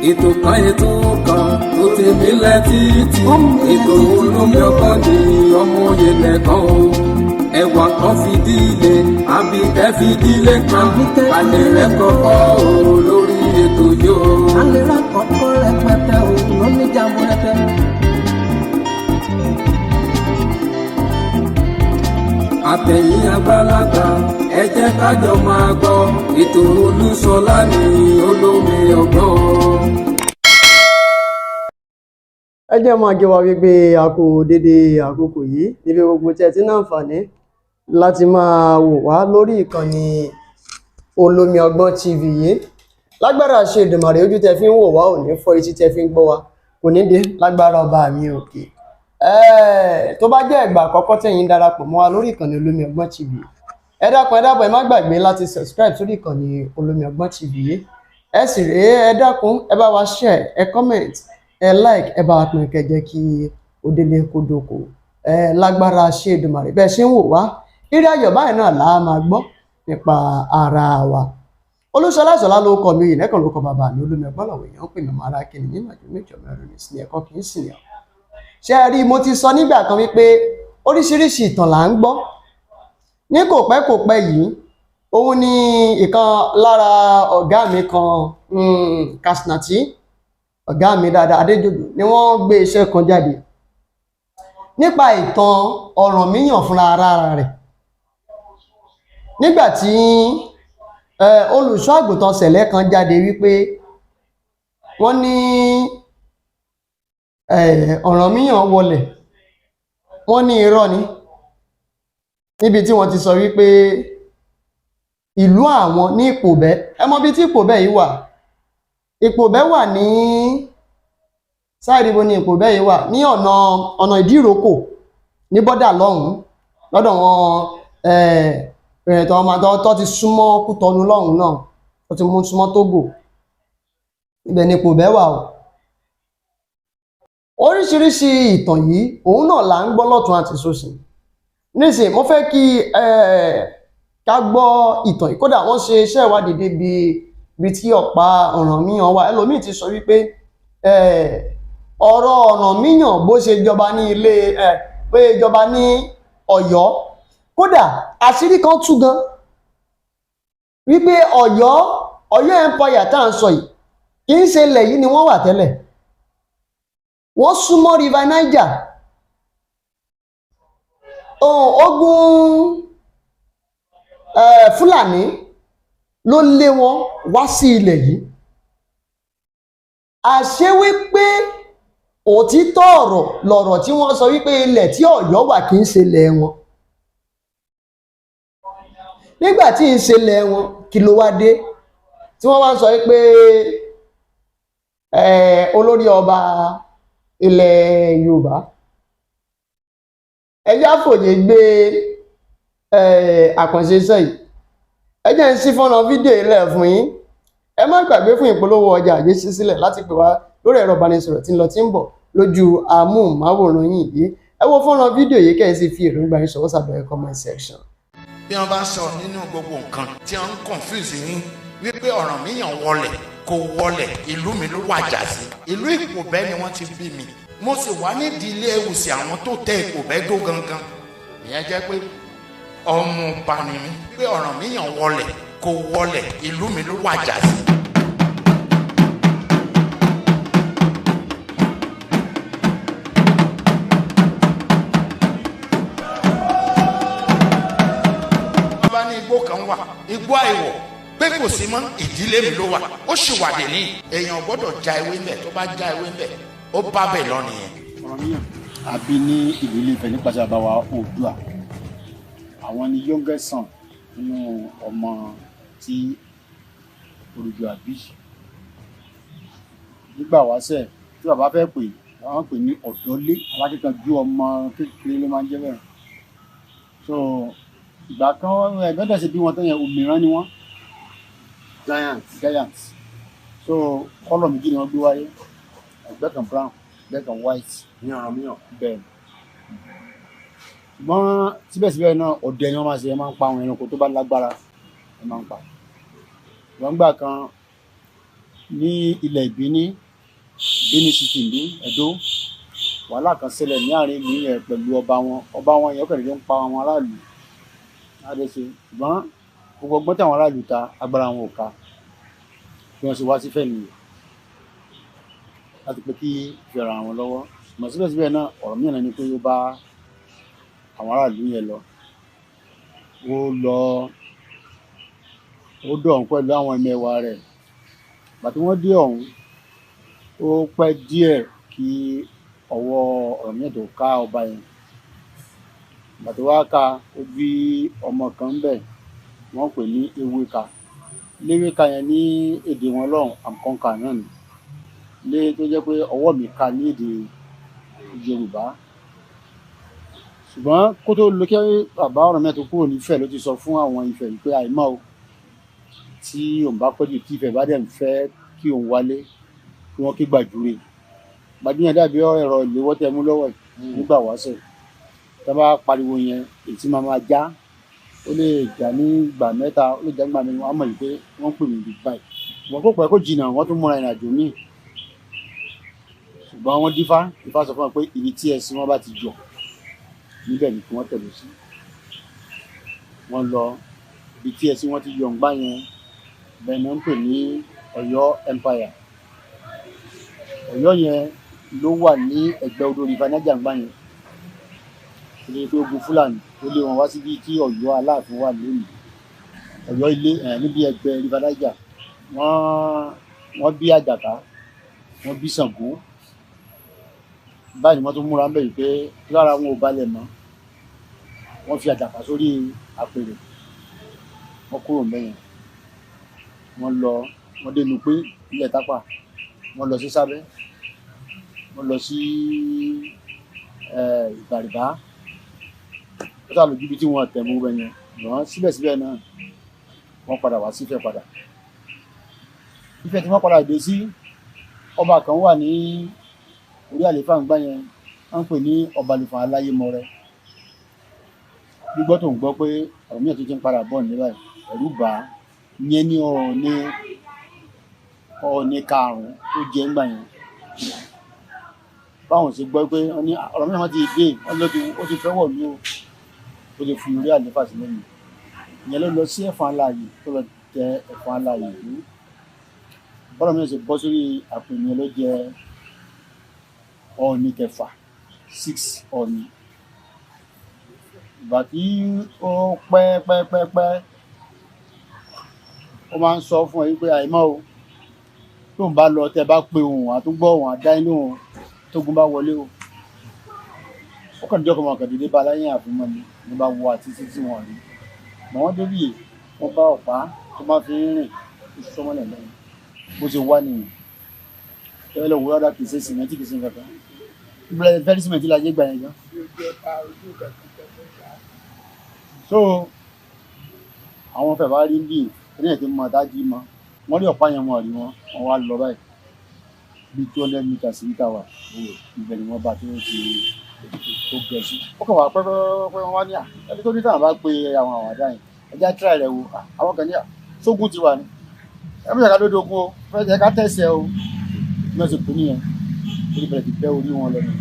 ètò kan tó ti mílẹ̀ títí ètò olómi ọgbọ́n ni ọmọ òye lẹ́kàn o ẹwà kan fìdílé àbíkẹ́ fìdílé kan alẹ́ rẹ̀ kọ́kọ́ o lórí ètò yóò. alẹ́ rẹ̀ kọ́kọ́ rẹpẹtẹ o lómi jàmbó rẹpẹ. àtẹ̀yìn àgbàlagbà ẹ jẹ́ ká jọ máa gbọ́ ètò Olúṣọlá ní olómi ọgbọ́n. ẹ jẹ́ máa gé wa wípé a kò dédé àkókò yìí níbi gbogbo tí ẹ ti ní àǹfààní láti máa wò wá lórí ìkànnì olómi ọgbọ́n TV yìí. lágbára ṣe Èdùmàrè ojú tẹ fi ń wò wá ò ní fọ́, etí tẹ fi ń gbọ́ wa kò ní dé lágbára ọba mi òkè. tó bá jẹ́ ìgbà àkọ́kọ́ tẹ̀yin darapọ̀ mọ́ wa lórí ìkànnì olómi ọgbọ́n TV, ẹ dákun ẹ má gbàgbé láti subscribe sórí ìkànnì olómi ọgbọ́n TV yìí. ẹ sì rèé, ẹ dákun ẹ bá wa share, ẹ comment, ẹ like, ẹ bá wa pín kẹjẹ kí ó délé kó dóko. lágbára ṣe Èdùmàrè bẹ́ẹ̀ ṣe ń wò wá, eré ayọ̀ báyìí náà là á máa gbọ́ nípa ara wa. Olúṣọlá Ìṣọ̀lá ló kọ mi yìí, lẹ́kàn ló kọ bàbá mi olómi ọgbọ́n lọ́wọ́ èèyàn ń pè mí ara kí ni nínú àjò méjì ọmọ ẹrù ní sílẹ̀ ẹ̀kọ́ kì í sì ní ọ. ṣé ẹ rí, mo ti sọ nígbà kan wípé oríṣiríṣi ìtàn là ń gbọ́. ní kò pẹ́ yìí, òun ni ìkan lára ọ̀gá mi kan Kasnati, ọ̀gá mi dáadáa Adéjòdò, ni wọ́n gbé iṣẹ́ kan jáde nípa ìtàn Ọ̀rànmíyàn fúnra ara rẹ̀. nígbà tí olùṣọ́ àgùntàn Sẹ̀lẹ́ kan jáde wípé wọ́n ní Ọ̀rànmíyàn wọlẹ̀, wọ́n ní irọ́ ni, níbi tí wọ́n ti sọ wípé ìlú àwọn ní Ìpòbẹ́, ẹ mọ̀ bí tí Ìpòbẹ́ yìí wà. Ìpòbẹ́ wà ní sáìdì bo ni Ìpòbẹ́ yìí wà, ní ọ̀nà Ìdíròkò ní bọ́dà lọ́hùn-ún lọ́dọ̀ wọn tó ti súnmọ́ Kútọnu lọ́hùn náà, tó ti mú súnmọ́ Tógò, ibẹ̀ ni Ìpòbẹ́ wà o. oríṣiríṣi ìtàn yìí òun náà là ń gbọ́ lọ́tún àti sósì. nísìnyí mo fẹ́ kí ká gbọ́ ìtàn yìí. kódà wọ́n ṣe iṣẹ́ ìwádìí débi tí ọ̀pá Ọ̀rànmíyàn wà. ẹlòmíì ti sọ wípé ọ̀rọ̀ Ọ̀rànmíyàn bó ṣe jọba ní pé jọba ní Ọ̀yọ́, kódà àṣírí kan tú gan wípé Ọ̀yọ́ empire tá à ń sọ yìí kì í ṣe ilẹ̀ yìí ni wọ́n wà tẹ́lẹ̀. wọ́n súnmọ́ river Niger. ogun Fúlàní ló lé wọn wá sí ilẹ̀ yìí. àṣé wípé òtítọ́ ọ̀rọ̀ lọ̀rọ̀ tí wọ́n sọ wípé ilẹ̀ tí Ọ̀yọ́ wà kì í ṣe ilẹ̀ wọn. nígbà tí ń ṣe ilẹ̀ wọn, kí ló wá dé tí wọ́n wá ń sọ wípé olórí ọba ilẹ̀ Yorùbá, ẹjá fòye gbé àkànṣe iṣẹ́ yìí. ẹ jẹ́ ń sí fọ́nà fídíò ilẹ̀ fún yín. ẹ má gbàgbé fún ìpolówó ọjà àgbésí sílẹ̀ láti pè wá lórí ẹ̀rọ ìbánisọ̀rọ̀ tí ń lọ tí ń bọ̀ lójú amóhùnmáwòrán yìí. ẹ wo fọ́nà fídíò yìí kẹ́ ẹ sì fi èròǹgbà yín ṣọwọ́ sábẹ́ comment section. bí wọ́n bá sọ nínú gbogbo nǹkan tí wọ́n ń confuse yín wípé Ọ̀rànmíyàn wọlẹ̀ kò wọlẹ̀, ìlú mi ló wàjà sí. ìlú Ìpòbẹ́ ni wọ́n ti bí mi, mo sì wá nídìí ilé ìwòsàn àwọn tó tẹ Ìpòbẹ́ dó gangan. ìyẹn jẹ́ pé ọmọ ọba ni mí, pé Ọ̀rànmíyàn wọlẹ̀ kò wọlẹ̀, ìlú mi ló wàjà sí. bá ní igbó kan wà, igbó àìwọ̀, pé kò sí mọ́, ìdílé mi ló wà, ó sì wà dé ní. èèyàn gbọ́dọ̀ já ewé ńbẹ̀, tó bá já ewé ńbẹ̀ ó bá bẹ̀ lọ nìyẹn. Ọ̀rànmíyàn àbí ní ìlú Ilé-Ifẹ̀ nípasẹ̀ àbáwá Oòduà. àwọn ni youngest son nínú ọmọ tí Oòduà bí. nígbà wáṣẹ̀ tí bàbá fẹ́ pè wọ́n pè ní Ọ̀dọ́lé, alákíkanjú ọmọ kékeré ló máa ń jẹ́ bẹ́ẹ̀. so ìgbà kan ẹ̀gbẹ́dẹ̀ sí bí wọ́n tẹ́yẹ òmìrán ni wọ́n, giants. so kọ́lọ̀ méjì ni wọ́n gbé wáyé, ẹgbẹ́ kan brown, ẹgbẹ́ kan white ní Ọ̀rànmíyàn bẹ́ẹ̀. ṣùgbọ́n síbẹ̀síbẹ̀ náà ọdẹ ni wọ́n máa ṣe, ẹ máa ń pa àwọn ẹranko tó bá lágbára ẹ máa ń pa. ṣùgbọ́n gbà kan ní ilẹ̀ Ìbíní Bíní City ní Ẹdó wàhálà kan ṣẹlẹ̀ ní àárín ìlú yẹn pẹ̀lú ọba wọn yẹn kẹ̀lé ń pa àwọn aráàlú adéṣe ṣùgbọ́n gbogbo ọgbọ́n tí àwọn aráàlú ta agbára wọn ò ká bí wọ́n ṣe wá sí Ifẹ̀ nìyẹn láti pé kí fi ara wọn lọ́wọ́ ṣùgbọ́n síbẹ̀síbẹ̀ náà ọ̀rọ̀ mìíràn ni pé ó bá àwọn aráàlú yẹn lọ ó dọ̀ ọ̀hún pẹ̀lú àwọn ẹmẹ̀wà rẹ̀ bàtí wọ́n dé ọ̀hún ó pẹ́ díẹ̀ kí ọwọ́ ọ̀rọ̀ mìíràn tó ká ọba yẹn bàtí wàá ká ó bí ọmọ kan bẹ̀ wọ́n pè ní Ewéka léwéka yẹn ní èdè wọn lọ́hùn àmkọ́ńkà náà ni lé tó jẹ́ pé ọwọ́ mi ká ní èdè Yorùbá ṣùgbọ́n kó tó lókè bàbá ọ̀rọ̀ mẹ́ta kúrò nífẹ̀ ló ti sọ fún àwọn Ifẹ̀ pé àìmọ́ o tí òun bá pẹ́jù tí Ifẹ̀ bá dẹ̀ ń fẹ́ kí òun wálé kí wọ́n ké gbàjúre gbajúmọ̀ dàbí ẹ̀rọ ìléwọ́ tẹ mú lọ́wọ́ nígbà wáṣẹ̀ tá bá pariwo yẹn ètí máa já ó lè jà ní ìgbà mẹ́ta ó lè jà nígbà mẹ́rin wọ́n á mọ̀ yìí pé wọ́n pè mí big bike wọ́n kó pẹ́ kó jìnnà wọ́n tún múra ìrìn àjò míì ṣùgbọ́n wọ́n dífá sọ fún wọn pé ibi tí ẹṣin wọn bá ti jọ níbẹ̀ ni kí wọ́n tẹ̀lé sí wọ́n lọ ibi tí ẹṣin wọn ti yọ ǹgbà yẹn bẹ́ẹ̀ ni wọ́n ń pè ní Ọ̀yọ́ Empire Ọ̀yọ́ yẹn ló wà ní ẹgbẹ́ odò River Niger ǹgbà yẹn ilé pé ogun Fúlàní ó lé wọn wá síbi tí Ọ̀yọ́ Aláàfin wà lónìí Ọ̀yọ́ ilé níbi ẹgbẹ́ River Niger wọ́n bí Àjàká wọ́n bí Ṣàngó báyìí ni wọ́n tún múra ń bẹ̀ yìí pé lára wọn ò balẹ̀ mọ́ wọ́n fi Àjàká sórí àpèrè wọ́n kúrò mẹ́yìn wọ́n dénú pé ilẹ̀ Tápà wọ́n lọ sí Sábẹ́ wọ́n lọ sí Ìbàrìbá ó sà lójú ibi tí wọ́n tẹ̀ mú bẹ yẹn ṣùgbọ́n síbẹ̀síbẹ̀ náà wọ́n padà wá sí Ifẹ̀ padà Ifẹ̀ tí wọ́n padà dé sí ọba kan wà ní orí àléfà ń gbá yẹn wọ́n ń pè ní Ọbalẹ̀fọ̀n Aláyémọrẹ gbígbọ́ tó ń gbọ́ pé ọ̀rọ̀ mìíràn tó ti ń padà bọ̀ ní báyìí ẹ̀rù bà á yẹn ní Ọọ̀ni karùn-ún tó jẹ́ ńgbà yẹn báwọn ṣe gbọ́ pé ọ̀rọ̀ mìíràn wọ́n ti dé ó ti fẹ́ wọ̀ mí o ó ti fi orí àléfà sí lẹ́yìn ìyẹn ló lọ sí Ẹ̀fọ̀n Alààyè tó lọ tẹ Ẹ̀fọ̀n Alààyè ìlú bọ́lá mìíràn ṣe bọ́ sórí àpò ìyẹn ló jẹ́ Ọọ̀ni kẹfà 6 Ọọ̀ni ìgbà tí ó pẹ́ ó máa ń sọ fún ẹ pé àìmọ́ o tó ń bá lọ tẹ bá pe òun àtúgbọ́ òun àdá inú òun tógun bá wọlé o ó kàn jọ́ kọmọ kàn dédé bá láyé àfimọ́ ni ní bá wọ àti títí wọn rí mọ̀ wọ́n débì wọ́n bá ọ̀pá tó máa fi ń rìn tó sọ́mọ́lẹ̀ lẹ́yìn bó ṣe wá nìyẹn tẹ́lẹ̀ lọ́wọ́ rárá kìí ṣe sìmẹ́ntì kìí ṣe nǹkan ìbílẹ̀ fẹ́rí sìmẹ́ntì la jẹ́ gbà yẹn gan. so àwọn fẹ̀ bá rí ń bì ẹni ẹ̀ tí mo dájú mọ́ wọ́n rí ọ̀pá yẹn wọn rí wọn wá lọ báyìí bí 200 meters níta wà ibẹ̀ ni wọ́n bá tó gẹ̀ sí. ó kàn wá pẹ́pẹ́pẹ́ wọn wá ní ẹni tó ní táwọn bá pe àwọn àwàdà yẹn ẹjẹ́ tíra rẹ̀ wo àwọn kan ní sógun ti wà ní ẹ̀mí ìyàká lóde ogun o fẹ́ jẹ́ ká tẹ̀sẹ̀ o ní ọ̀sẹ̀ kù nìyẹn orí bẹ̀rẹ̀ ti bẹ́ orí wọn lọ́nà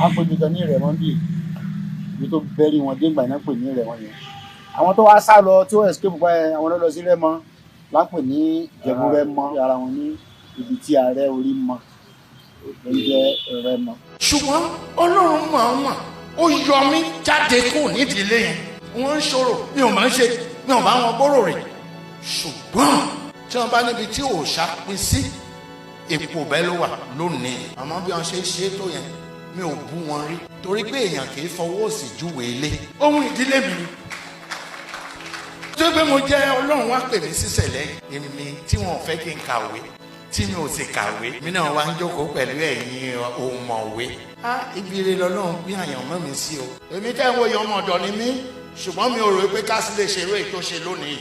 àpòjù kan ní Ìrẹ̀mọ́ bíi ibi tó bẹ́rí wọn dé ìgbà náà pè ní Ìrẹ̀mọ́ yẹn àwọn tó wá sá lọ tí ó escape pa àwọn lọ sí Rẹ́mọ́ lápè ní Ìjẹ̀bú Rẹ́mọ́ ara wọn ní ibi tí ààrẹ orí mọ ló ń jẹ́ Rẹ́mọ́. ṣùgbọ́n Ọlọ́run mọ̀ọ́mọ̀ ó yọ mí jáde kúrò nídìílé yẹn wọ́n ń ṣòro mi ò máa ń ṣe mi ò bá wọn gbòòrò rẹ̀ ṣùgbọ́n tí wọ́n bá níbi tí òòṣà pín sí ipò bẹ́ẹ̀ ló wà lónìí àmọ́ bí wọ́n ṣe ṣe tó yẹn mi ò bú wọn rí torí pé èèyàn kì í fọwọ́ òsì júwèé ilé ohun ìdílé mi ni tó pé mo jẹ́ Ọlọ́run wá pè mí sísẹ̀ lẹ́yìn èmi tí wọ́n fẹ́ kí n kàwé tí mi ò sì kàwé mi náà wá ń jókòó pẹ̀lú ẹ̀yin òmọ̀wé ibi ire lọ́lọ́run pín àyàn mọ́ mi sí o èmi tẹ́ ń wo yan ọmọ ọ̀dọ̀ ni mí ṣùgbọ́n mi ò rò pé ká sì lè ṣeré èyí tó ṣe lónìí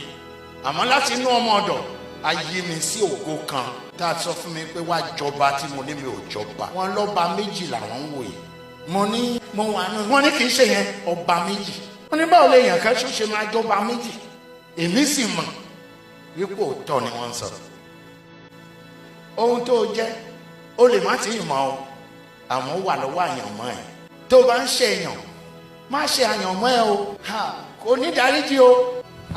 àmọ́ láti inú ọmọ ọ̀dọ̀ a yí mi sí ògo kan tá a sọ fún mi pé wá jọba tí mo ní mi ò jọba wọn lọ́ba méjì làwọn ń wòye mo ní mo wà náà wọn ní kì í ṣe yẹn ọba méjì wọn ní báwo lè yàn ká ṣe máa jọba méjì èmi sì mọ̀ wípé òótọ́ ni wọ́n ń sọ̀rọ̀ ohun tó jẹ́ o lè má ti yìn mọ́ o àmọ́ wà lọ́wọ́ àyànmọ́ ẹ̀. tó bá ń ṣe èèyàn má ṣe àyànmọ́ ẹ o kò ní dáríjì o.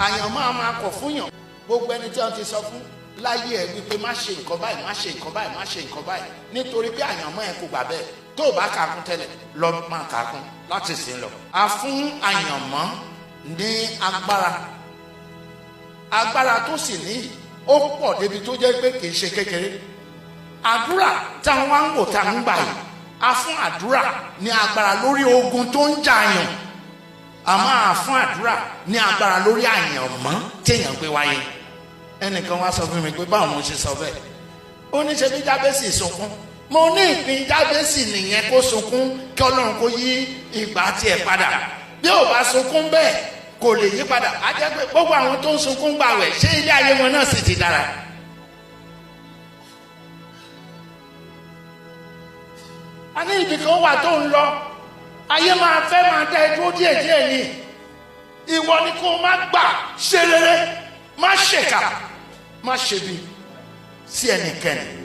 àyànmọ́ a máa kọ̀ fún yàn. gbogbo ẹni tí wọ́n ti sọ fún láyé ẹ wípé má ṣe nǹkan báyìí má ṣe nǹkan báyìí má ṣe nǹkan báyìí nítorí pé àyànmọ́ ẹ kò gbà bẹ́ẹ̀. tó o bá kàkún tẹ́lẹ̀ lọ máa kàkún láti sìn lọ. a fún àyànmọ́ ní agbára tó sì ní ó pọ̀ débi tó jẹ́ pé kì í ṣe kékeré. àdúrà táwọn wá ń wò tá ń gbà yìí a fún àdúrà ní agbára lórí ogun tó ń jà yàn. a máa fún àdúrà ní agbára lórí àyànmọ́ téèyàn gbé wáyé. ẹnìkan wá sọ fún mi pé báwo mo ṣe sọ bẹ́ẹ̀. ó ní ṣe bí Jábésì sunkún. mo ní ìpín Jábésì nìyẹn kó sunkún kí Ọlọ́run kó yí ìgbà tiẹ̀ padà. bí ò bá sunkún bẹ́ẹ̀ kò lè yí padà. á jẹ́ pé gbogbo àwọn tó ń sunkún gbààwẹ̀ ṣé ilé ayé wọn náà sì ti dára. a ní ibì kan wà tó ń lọ ayé máa fẹ́ máa dá ẹ dúró díẹ̀díẹ̀ ni. ìwọ ni kó má gbà ṣe rere má ṣèkà má ṣe bí sí ẹnikẹ́ni.